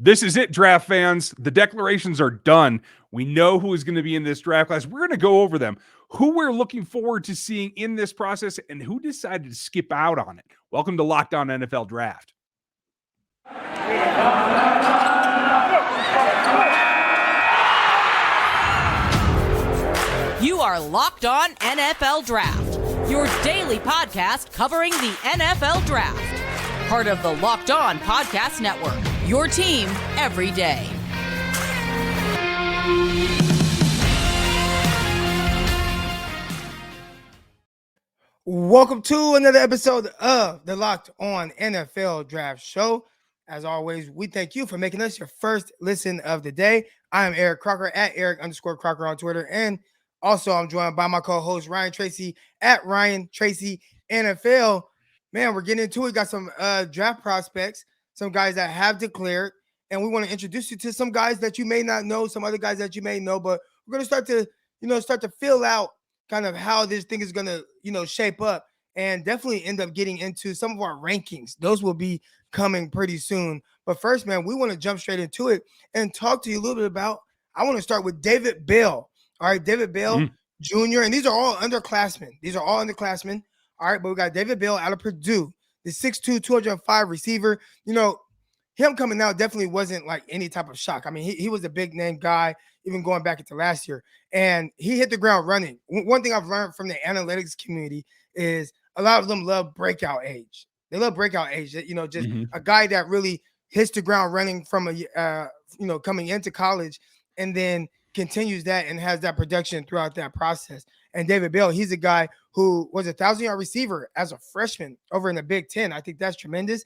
This is it, draft fans. The declarations are done. We know who is going to be in this draft class. We're going to go over them, who we're looking forward to seeing in this process, and who decided to skip out on it. Welcome to Locked On NFL Draft. You are Locked On NFL Draft, your daily podcast covering the NFL Draft. Part of the Locked On Podcast Network, your team every day. Welcome to another episode of the Locked On NFL Draft Show. As always, we thank you for making us your first listen of the day. I am Eric Crocker at Eric_Crocker on Twitter. And also I'm joined by my co-host Ryan Tracy at Ryan Tracy NFL. Man, we're getting into it. Got some draft prospects, some guys that have declared, and we want to introduce you to some guys that you may not know, some other guys that you may know, but we're going to start to fill out kind of how this thing is going to, shape up, and definitely end up getting into some of our rankings. Those will be coming pretty soon. But first, man, we want to jump straight into it and talk to you a little bit about, I want to start with David Bell. All right, David Bell Jr., and these are all underclassmen. All right, but we got David Bell out of Purdue, the 6'2", 205 receiver. Him coming out definitely wasn't like any type of shock. I mean, he was a big name guy, even going back into last year. And he hit the ground running. One thing I've learned from the analytics community is a lot of them love breakout age. They love breakout age. Just a guy that really hits the ground running from coming into college, and then continues that and has that production throughout that process. And David Bell, he's a guy who was a 1,000-yard receiver as a freshman over in the Big Ten. I think that's tremendous.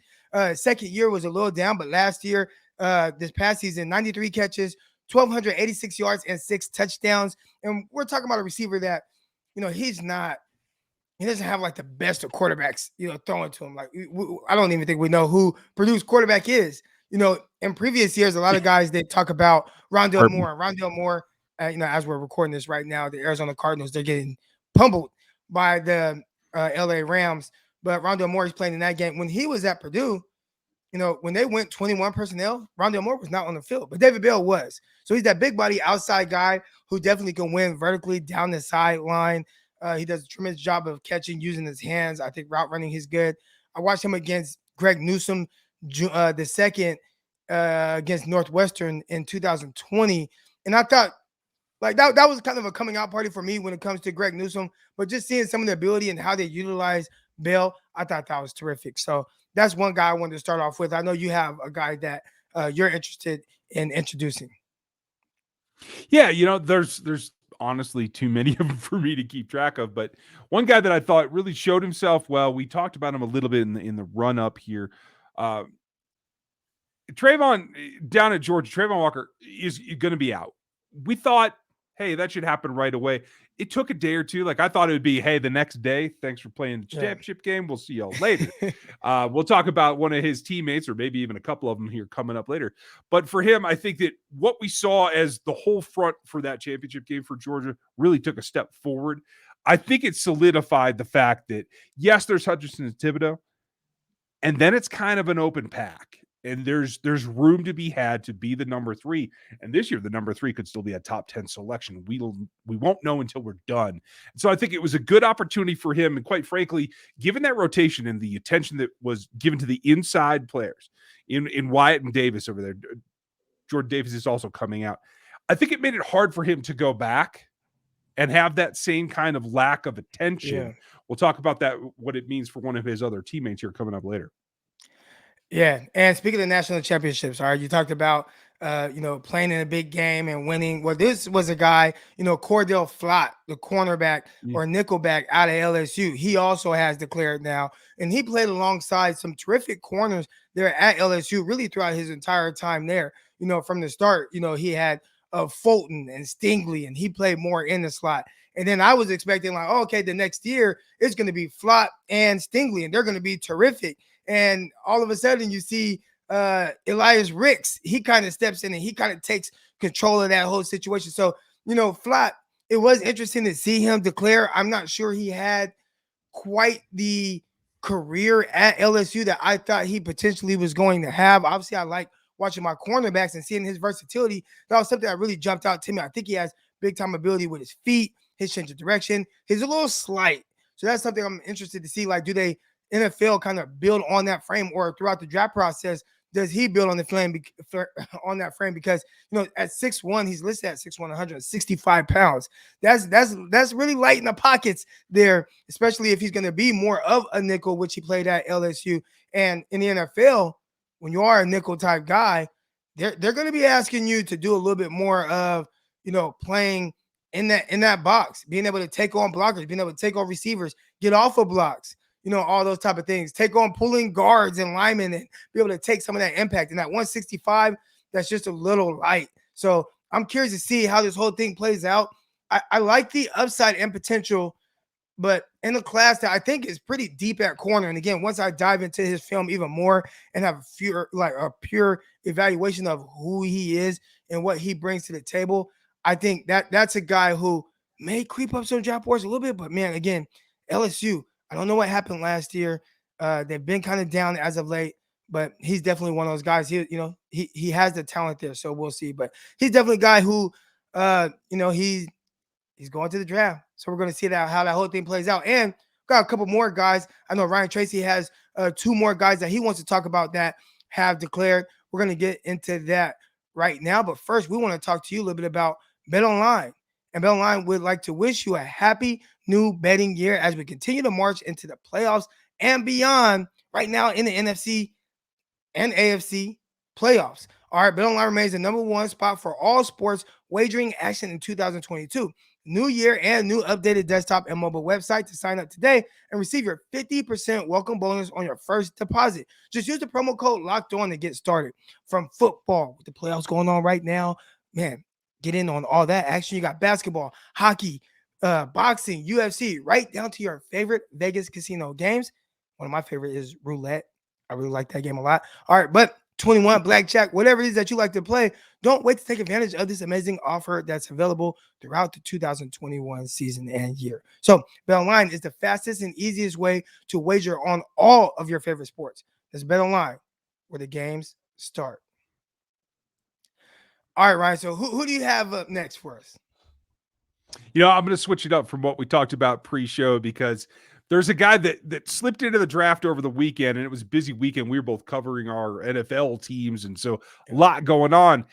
Second year was a little down, but last year, this past season, 93 catches, 1,286 yards, and 6 touchdowns. And we're talking about a receiver that, he doesn't have like the best of quarterbacks, throwing to him. Like, I don't even think we know who Purdue's quarterback is. In previous years, a lot of guys, they talk about Rondale Moore. As we're recording this right now, the Arizona Cardinals, they're getting pummeled by the LA Rams. But Rondale Moore is playing in that game. When he was at Purdue, when they went 21 personnel, Rondale Moore was not on the field, but David Bell was. So he's that big body outside guy who definitely can win vertically down the sideline. He does a tremendous job of catching, using his hands. I think route running, he's good. I watched him against Greg Newsome, the second against Northwestern in 2020. And I thought, like, that was kind of a coming out party for me when it comes to Greg Newsome. But just seeing some of the ability and how they utilize Bell, I thought that was terrific. So that's one guy I wanted to start off with. I know you have a guy that you're interested in introducing. Yeah, there's honestly too many of them for me to keep track of. But one guy that I thought really showed himself well, we talked about him a little bit in the run up here. Trayvon down at Georgia, Trayvon Walker is going to be out. We thought, hey, that should happen right away. It took a day or two. Like, I thought it would be, hey, the next day, thanks for playing the championship game. We'll see y'all later. We'll talk about one of his teammates, or maybe even a couple of them here coming up later. But for him, I think that what we saw as the whole front for that championship game for Georgia really took a step forward. I think it solidified the fact that, yes, there's Hutchinson and Thibodeau, and then it's kind of an open pack. And there's room to be had to be the number 3. And this year, the number 3 could still be a top 10 selection. We won't know until we're done. And so I think it was a good opportunity for him. And quite frankly, given that rotation and the attention that was given to the inside players in Wyatt and Davis over there, Jordan Davis is also coming out. I think it made it hard for him to go back and have that same kind of lack of attention. Yeah. We'll talk about that, what it means for one of his other teammates here coming up later. Yeah, and speaking of national championships, all right, you talked about, playing in a big game and winning. Well, this was a guy, Cordale Flott, the cornerback or nickelback out of LSU. He also has declared now, and he played alongside some terrific corners there at LSU really throughout his entire time there. From the start, he had Fulton and Stingley, and he played more in the slot. And then I was expecting like, okay, the next year it's going to be Flott and Stingley, and they're going to be terrific. And all of a sudden you see Elias Ricks, he kind of steps in and he kind of takes control of that whole situation. So, Flott, it was interesting to see him declare. I'm not sure he had quite the career at LSU that I thought he potentially was going to have. Obviously, I like watching my cornerbacks and seeing his versatility, that was something that really jumped out to me. I think he has big time ability with his feet, his change of direction. He's a little slight. So that's something I'm interested to see. Like, do they NFL kind of build on that frame, or throughout the draft process, does he build on the frame on that frame? Because at 6'1", he's listed at 6'1", 165 pounds. That's really light in the pockets there, especially if he's going to be more of a nickel, which he played at LSU. And in the NFL, when you are a nickel type guy, they're going to be asking you to do a little bit more of playing in that box, being able to take on blockers, being able to take on receivers, get off of blocks. All those type of things, take on pulling guards and linemen and be able to take some of that impact. And that 165, that's just a little light. So I'm curious to see how this whole thing plays out. I like the upside and potential, but in a class that I think is pretty deep at corner. And again, once I dive into his film even more and have a pure evaluation of who he is and what he brings to the table, I think that's a guy who may creep up some draft boards a little bit. But man, again, LSU, I don't know what happened last year. They've been kind of down as of late, but he's definitely one of those guys. He has the talent there, so we'll see. But he's definitely a guy who, he's going to the draft. So we're going to see how that whole thing plays out. And got a couple more guys. I know Ryan Tracy has 2 more guys that he wants to talk about that have declared. We're going to get into that right now. But first, we want to talk to you a little bit about BetOnline. And BetOnline would like to wish you a happy new betting year as we continue to march into the playoffs and beyond right now in the NFC and AFC playoffs. All right, BetOnline remains the number 1 spot for all sports wagering action in 2022. New year and new updated desktop and mobile website to sign up today and receive your 50% welcome bonus on your first deposit. Just use the promo code LOCKEDON to get started. From football, with the playoffs going on right now, man, get in on all that action. You got basketball, hockey, boxing, UFC, right down to your favorite Vegas casino games. One of my favorite is roulette. I really like that game a lot. All right, but 21, blackjack, whatever it is that you like to play, don't wait to take advantage of this amazing offer that's available throughout the 2021 season and year. So BetOnline is the fastest and easiest way to wager on all of your favorite sports. That's BetOnline, where the games start. All right, Ryan, so who do you have up next for us? I'm going to switch it up from what we talked about pre-show, because there's a guy that slipped into the draft over the weekend, and it was a busy weekend. We were both covering our NFL teams, and so a lot going on.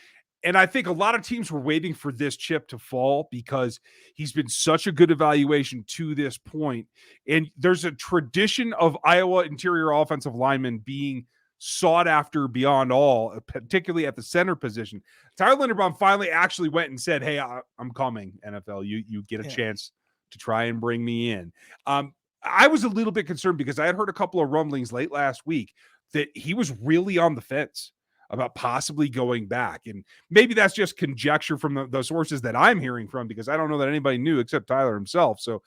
And I think a lot of teams were waiting for this chip to fall because he's been such a good evaluation to this point. And there's a tradition of Iowa interior offensive linemen being sought after beyond all, particularly at the center position. Tyler Linderbaum finally actually went and said, "Hey, I'm coming, NFL. You get a chance to try and bring me in." I was a little bit concerned because I had heard a couple of rumblings late last week that he was really on the fence about possibly going back. And maybe that's just conjecture from the sources that I'm hearing from, because I don't know that anybody knew except Tyler himself. So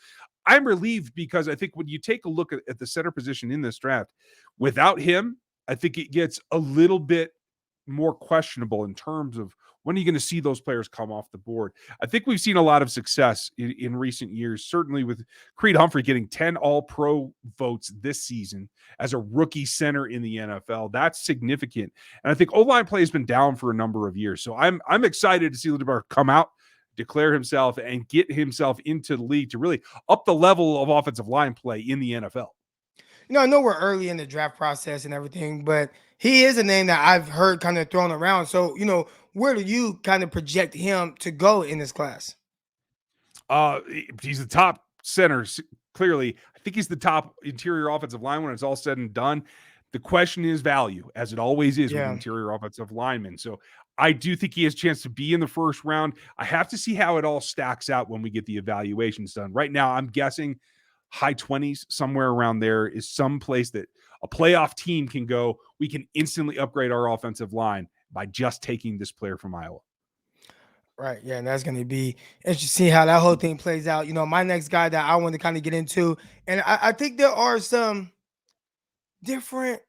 I'm relieved, because I think when you take a look at the center position in this draft, without him, I think it gets a little bit more questionable in terms of when are you going to see those players come off the board. I think we've seen a lot of success in recent years, certainly with Creed Humphrey getting 10 All-Pro votes this season as a rookie center in the NFL. That's significant. And I think O-line play has been down for a number of years. So I'm excited to see Linderbaum come out, declare himself, and get himself into the league to really up the level of offensive line play in the NFL. I know we're early in the draft process and everything, but he is a name that I've heard kind of thrown around. So, where do you kind of project him to go in this class? He's the top center, clearly. I think he's the top interior offensive line when it's all said and done. The question is value, as it always is with interior offensive linemen. So I do think he has a chance to be in the first round. I have to see how it all stacks out when we get the evaluations done. Right now, I'm guessing high 20s, somewhere around there, is some place that a playoff team can go, we can instantly upgrade our offensive line by just taking this player from Iowa. Right. Yeah. And that's going to be interesting to see how that whole thing plays out. My next guy that I want to kind of get into, and I think there are some different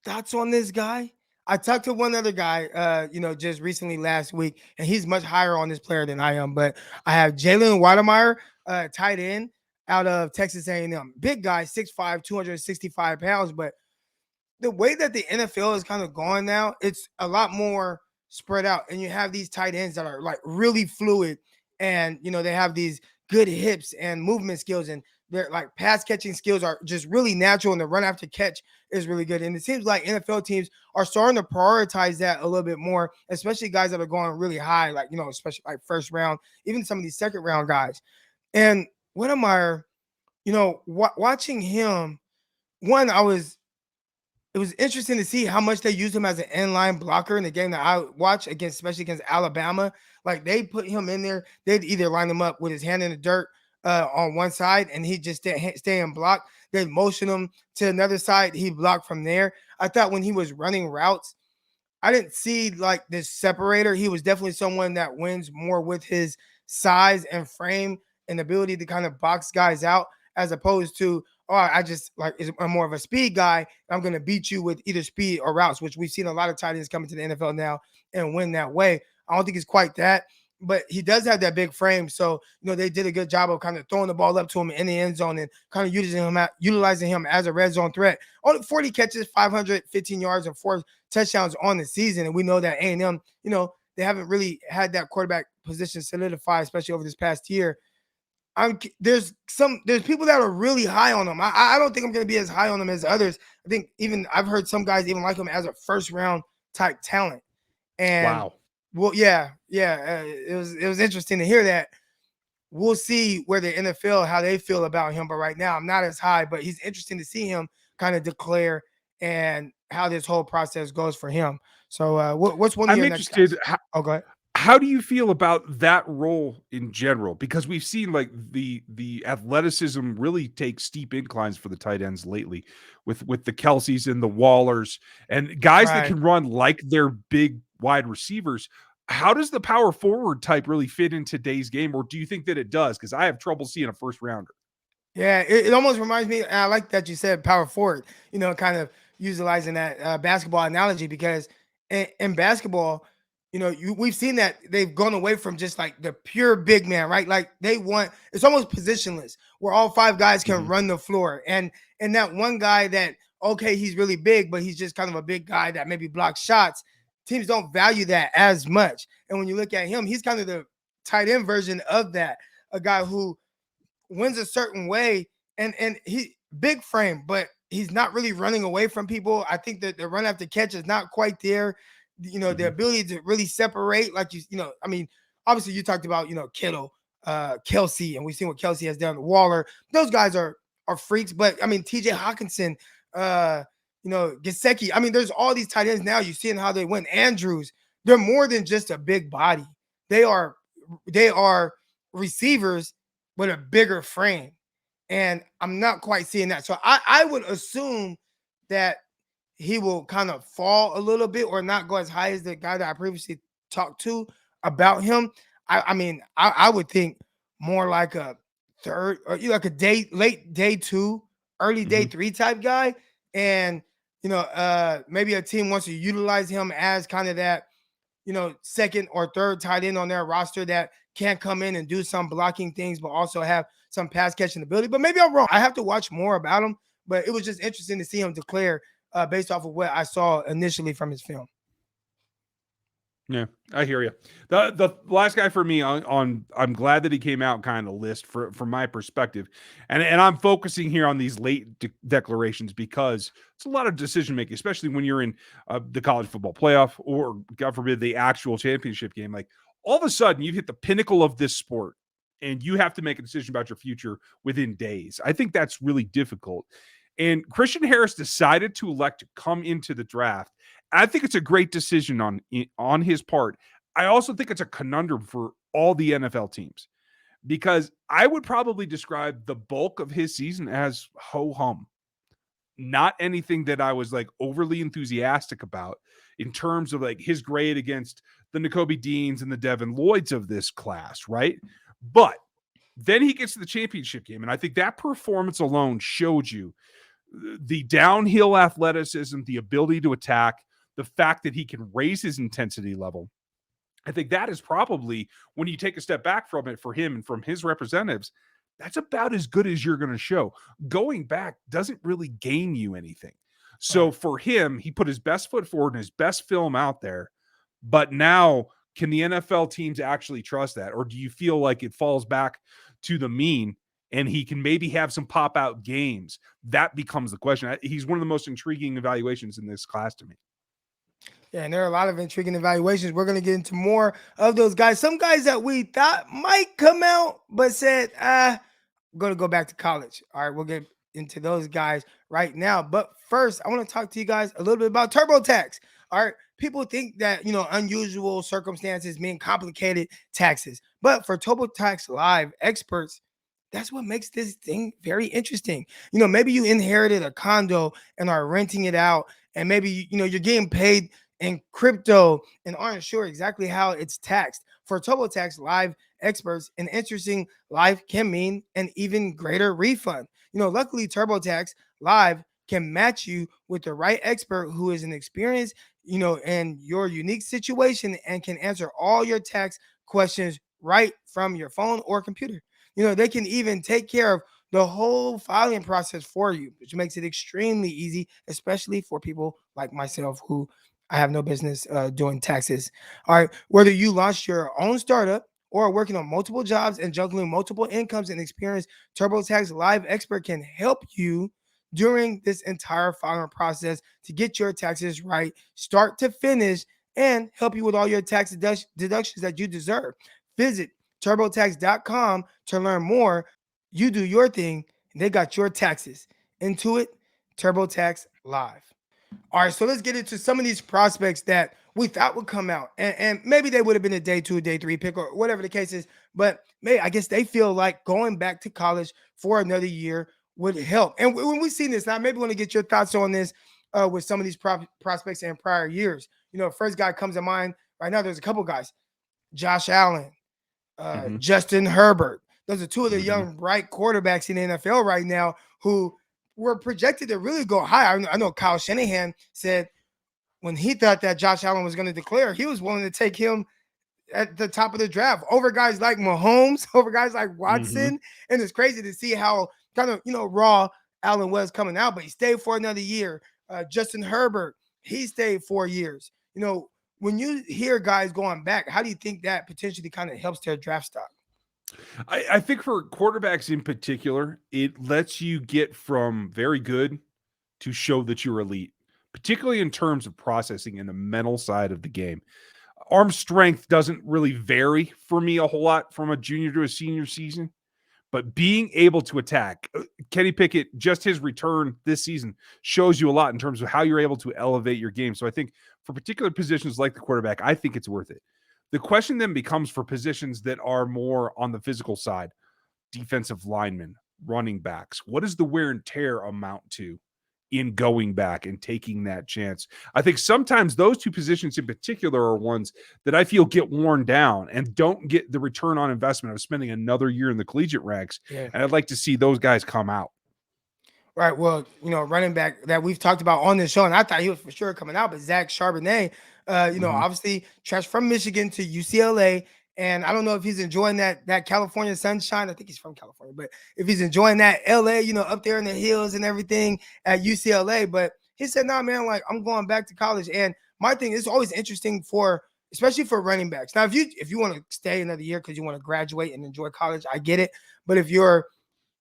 thoughts on this guy. I talked to one other guy, just recently last week, and he's much higher on this player than I am. But I have Jalen Wydermyer, tight end out of Texas A&M. Big guy, 6'5", 265 pounds, but the way that the NFL is kind of going now, it's a lot more spread out, and you have these tight ends that are like really fluid, and they have these good hips and movement skills, and their like pass catching skills are just really natural, and the run after catch is really good. And it seems like NFL teams are starting to prioritize that a little bit more, especially guys that are going really high, like especially like first round, even some of these second round guys. And Wydermyer, watching him, it was interesting to see how much they used him as an inline blocker in the game that I watched especially against Alabama. Like they put him in there, they'd either line him up with his hand in the dirt on one side, and he'd just stay and block. They'd motion him to another side, he blocked from there. I thought when he was running routes, I didn't see like this separator. He was definitely someone that wins more with his size and frame and ability to kind of box guys out, as opposed to, I just I'm more of a speed guy. I'm going to beat you with either speed or routes, which we've seen a lot of tight ends coming to the NFL now and win that way. I don't think it's quite that, but he does have that big frame. So, they did a good job of kind of throwing the ball up to him in the end zone and kind of utilizing him as a red zone threat. Only 40 catches, 515 yards, and 4 touchdowns on the season. And we know that A&M, they haven't really had that quarterback position solidify, especially over this past year. There's people that are really high on him. I don't think I'm going to be as high on him as others. I think even I've heard some guys even like him as a first round type talent. And wow. Well, yeah. It was interesting to hear that. We'll see where the NFL, how they feel about him. But right now, I'm not as high. But he's interesting to see him kind of declare and how this whole process goes for him. So, what's one of your next guys? Go ahead. How do you feel about that role in general? Because we've seen like the athleticism really take steep inclines for the tight ends lately with the Kelseys and the Wallers and guys that can run like they're big wide receivers. How does the power forward type really fit in today's game? Or do you think that it does? Because I have trouble seeing a first rounder. Yeah, it almost reminds me, and I like that you said power forward, kind of utilizing that basketball analogy, because in basketball, we've seen that they've gone away from just like the pure big man, right? Like it's almost positionless where all 5 guys can run the floor. And that one guy that, okay, he's really big, but he's just kind of a big guy that maybe blocks shots. Teams don't value that as much. And when you look at him, he's kind of the tight end version of that, a guy who wins a certain way and he big frame, but he's not really running away from people. I think that the run after catch is not quite there. The ability to really separate, like I mean, obviously you talked about, Kittle, Kelsey, and we've seen what Kelsey has done. Waller, those guys are freaks. But I mean, TJ Hawkinson, Gesicki. I mean, there's all these tight ends now. You're seeing how they win. Andrews, they're more than just a big body. They are receivers with a bigger frame, and I'm not quite seeing that. So I would assume that he will kind of fall a little bit or not go as high as the guy that I previously talked to about him. I mean, I would think more like a third or like a late day 2, early day 3 type guy. And, maybe a team wants to utilize him as kind of that, second or third tight end on their roster that can come in and do some blocking things, but also have some pass catching ability. But maybe I'm wrong. I have to watch more about him, but it was just interesting to see him declare based off of what I saw initially from his film. Yeah, I hear you. The last guy for me on I'm glad that he came out kind of list from my perspective, and I'm focusing here on these late declarations because it's a lot of decision making, especially when you're in the college football playoff or God forbid the actual championship game. Like all of a sudden you've hit the pinnacle of this sport and you have to make a decision about your future within days. I think that's really difficult. And Christian Harris decided to elect to come into the draft. I think it's a great decision on his part. I also think it's a conundrum for all the NFL teams because I would probably describe the bulk of his season as ho-hum. Not anything that I was like overly enthusiastic about in terms of like his grade against the Nakobe Deans and the Devin Lloyds of this class, right? But then he gets to the championship game, and I think that performance alone showed you the downhill athleticism, the ability to attack, the fact that he can raise his intensity level. I think that is probably, when you take a step back from it for him and from his representatives, that's about as good as you're going to show. Going back doesn't really gain you anything. So for him, he put his best foot forward and his best film out there. But now, can the NFL teams actually trust that? Or do you feel like it falls back to the mean and he can maybe have some pop out games? That becomes the question. He's one of the most intriguing evaluations in this class to me. Yeah, and there are a lot of intriguing evaluations. We're going to get into more of those guys. Some guys that we thought might come out, but said, I'm going to go back to college. All right, we'll get into those guys right now. But first, I want to talk to you guys a little bit about TurboTax. All right, people think that, unusual circumstances mean complicated taxes. But for TurboTax Live experts, that's what makes this thing very interesting. Maybe you inherited a condo and are renting it out, and maybe, you're getting paid in crypto and aren't sure exactly how it's taxed. For TurboTax Live experts, an interesting life can mean an even greater refund. Luckily, TurboTax Live can match you with the right expert who is an experienced, in your unique situation and can answer all your tax questions right from your phone or computer. They can even take care of the whole filing process for you, which makes it extremely easy, especially for people like myself who I have no business doing taxes. All right. Whether you launched your own startup or are working on multiple jobs and juggling multiple incomes and experience, TurboTax Live Expert can help you during this entire filing process to get your taxes right, start to finish, and help you with all your tax deductions that you deserve. Visit TurboTax.com to learn more. You do your thing, and they got your taxes. Intuit TurboTax Live. All right, so let's get into some of these prospects that we thought would come out, and maybe they would have been a day 2, day 3 pick or whatever the case is, but maybe I guess they feel like going back to college for another year would help. And when we've seen this, now maybe want to get your thoughts on this with some of these prospects in prior years. First guy comes to mind right now. There's a couple guys, Josh Allen, Justin Herbert. Those are two of the young, bright quarterbacks in the NFL right now who were projected to really go high. I know Kyle Shanahan said when he thought that Josh Allen was going to declare, he was willing to take him at the top of the draft over guys like Mahomes, over guys like Watson. And it's crazy to see how kind of, raw Allen was coming out, but he stayed for another year. Justin Herbert, he stayed 4 years. When you hear guys going back, how do you think that potentially kind of helps their draft stock? I think for quarterbacks in particular, it lets you get from very good to show that you're elite, particularly in terms of processing and the mental side of the game. Arm strength doesn't really vary for me a whole lot from a junior to a senior season, but being able to attack, Kenny Pickett, just his return this season shows you a lot in terms of how you're able to elevate your game. So I think for particular positions like the quarterback, I think it's worth it. The question then becomes for positions that are more on the physical side, defensive linemen, running backs. What does the wear and tear amount to in going back and taking that chance? I think sometimes those two positions in particular are ones that I feel get worn down and don't get the return on investment of spending another year in the collegiate ranks. Yeah. And I'd like to see those guys come out. Right. Well, running back that we've talked about on this show, and I thought he was for sure coming out, but Zach Charbonnet, obviously transferred from Michigan to UCLA. And I don't know if he's enjoying that California sunshine. I think he's from California, but if he's enjoying that LA, up there in the hills and everything at UCLA. But he said, nah, man, like I'm going back to college. And my thing is always interesting especially for running backs. Now, if you want to stay another year because you want to graduate and enjoy college, I get it. But if your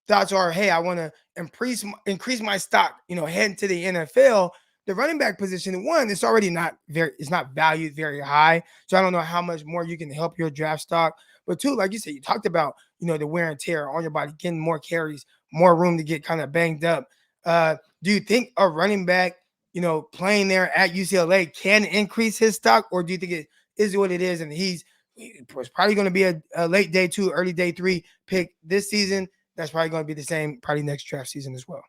thoughts are, hey, I want to increase my stock, heading to the NFL, the running back position, one, it's already not valued very high. So I don't know how much more you can help your draft stock. But two, like you said, you talked about, the wear and tear on your body, getting more carries, more room to get kind of banged up. Do you think a running back, playing there at UCLA can increase his stock, or do you think it is what it is and he was probably going to be a late day 2, early day 3 pick this season? That's probably going to be the same probably next draft season as well.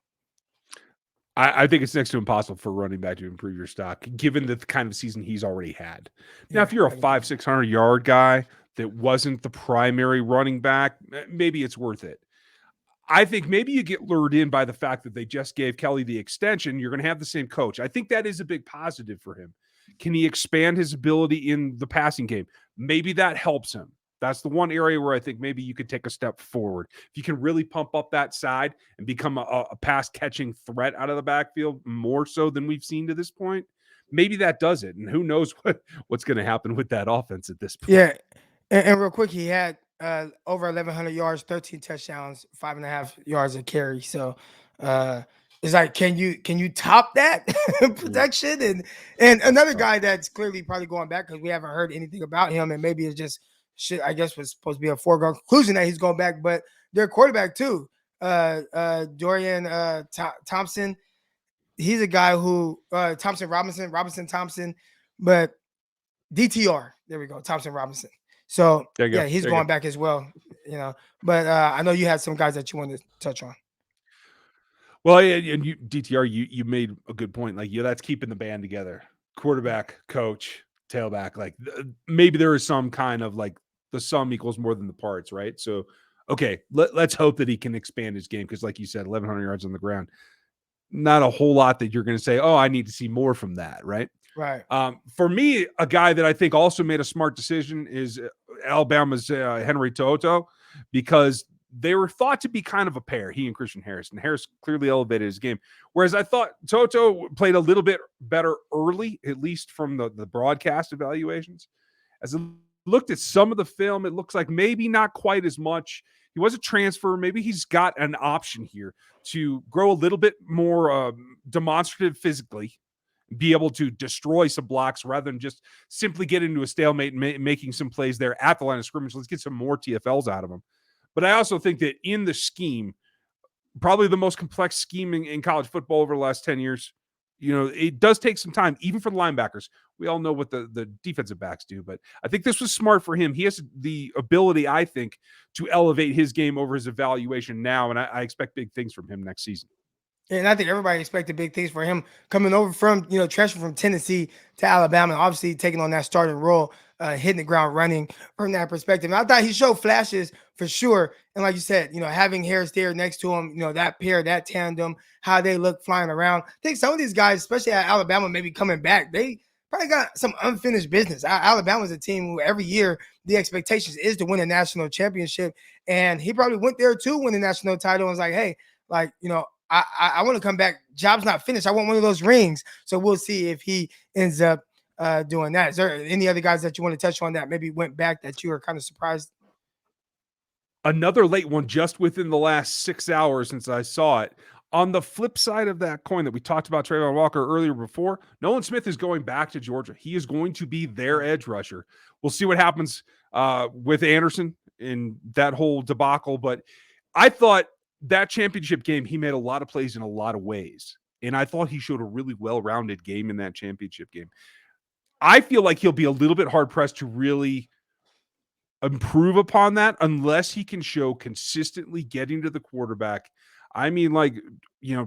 I think it's next to impossible for running back to improve your stock, given the kind of season he's already had. Now, if you're a 500-600 yard guy that wasn't the primary running back, maybe it's worth it. I think maybe you get lured in by the fact that they just gave Kelly the extension. You're going to have the same coach. I think that is a big positive for him. Can he expand his ability in the passing game? Maybe that helps him. That's the one area where I think maybe you could take a step forward. If you can really pump up that side and become a pass catching threat out of the backfield more so than we've seen to this point, maybe that does it. And who knows what's going to happen with that offense at this point. Yeah. And real quick, he had over 1,100 yards, 13 touchdowns, 5.5 yards a carry. So it's like, can you top that production? And another guy that's clearly probably going back because we haven't heard anything about him, and maybe it's just shit. I guess was supposed to be a foregone conclusion that he's going back, but their quarterback too, Dorian Thompson. He's a guy who Robinson Thompson, but DTR. There we go, Thompson Robinson. So yeah, he's going back as well, But I know you had some guys that you wanted to touch on. Well, and you, DTR, you made a good point. Like, that's keeping the band together. Quarterback, coach, tailback. Like, maybe there is some kind of like the sum equals more than the parts, right? So, okay, let's hope that he can expand his game because, like you said, 1,100 yards on the ground. Not a whole lot that you're going to say, oh, I need to see more from that, right? Right. For me, a guy that I think also made a smart decision is Alabama's Henry To'oTo'o, because they were thought to be kind of a pair, he and Christian Harris. And Harris clearly elevated his game. Whereas I thought To'oTo'o played a little bit better early, at least from the broadcast evaluations. As I looked at some of the film, it looks like maybe not quite as much. He was a transfer. Maybe he's got an option here to grow a little bit more demonstrative physically, be able to destroy some blocks rather than just simply get into a stalemate and making some plays there at the line of scrimmage. Let's get some more TFLs out of him. But I also think that in the scheme, probably the most complex scheming in college football over the last 10 years, it does take some time, even for the linebackers. We all know what the defensive backs do, but I think this was smart for him. He has the ability, I think, to elevate his game over his evaluation now, and I expect big things from him next season. And I think everybody expected big things for him coming over from, transfer from Tennessee to Alabama, and obviously taking on that starting role, hitting the ground running from that perspective. And I thought he showed flashes for sure. And like you said, having Harris there next to him, that pair, that tandem, how they look flying around. I think some of these guys, especially at Alabama, maybe coming back, they probably got some unfinished business. Alabama's a team who every year the expectations is to win a national championship. And he probably went there to win the national title and was like, hey, I want to come back. Job's not finished. I want one of those rings. So we'll see if he ends up doing that. Is there any other guys that you want to touch on that maybe went back that you were kind of surprised? Another late one just within the last 6 hours since I saw it. On the flip side of that coin that we talked about Trayvon Walker earlier before, Nolan Smith is going back to Georgia. He is going to be their edge rusher. We'll see what happens with Anderson in that whole debacle. But I thought that championship game, he made a lot of plays in a lot of ways. And I thought he showed a really well-rounded game in that championship game. I feel like he'll be a little bit hard-pressed to really improve upon that unless he can show consistently getting to the quarterback. I mean,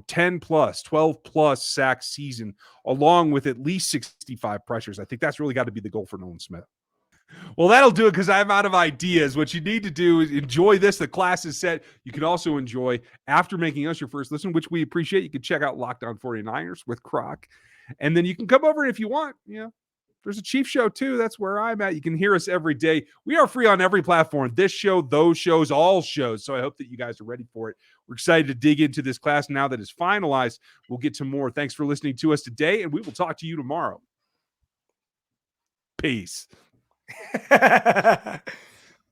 10 plus, 12 plus sack season, along with at least 65 pressures. I think that's really got to be the goal for Nolan Smith. Well, that'll do it because I'm out of ideas. What you need to do is enjoy this. The class is set. You can also enjoy, after making us your first listen, which we appreciate, you can check out Locked On 49ers with Croc. And then you can come over, and if you want, there's a Chief show too. That's where I'm at. You can hear us every day. We are free on every platform. This show, those shows, all shows. So I hope that you guys are ready for it. We're excited to dig into this class now that it's finalized. We'll get to more. Thanks for listening to us today, and we will talk to you tomorrow. Peace.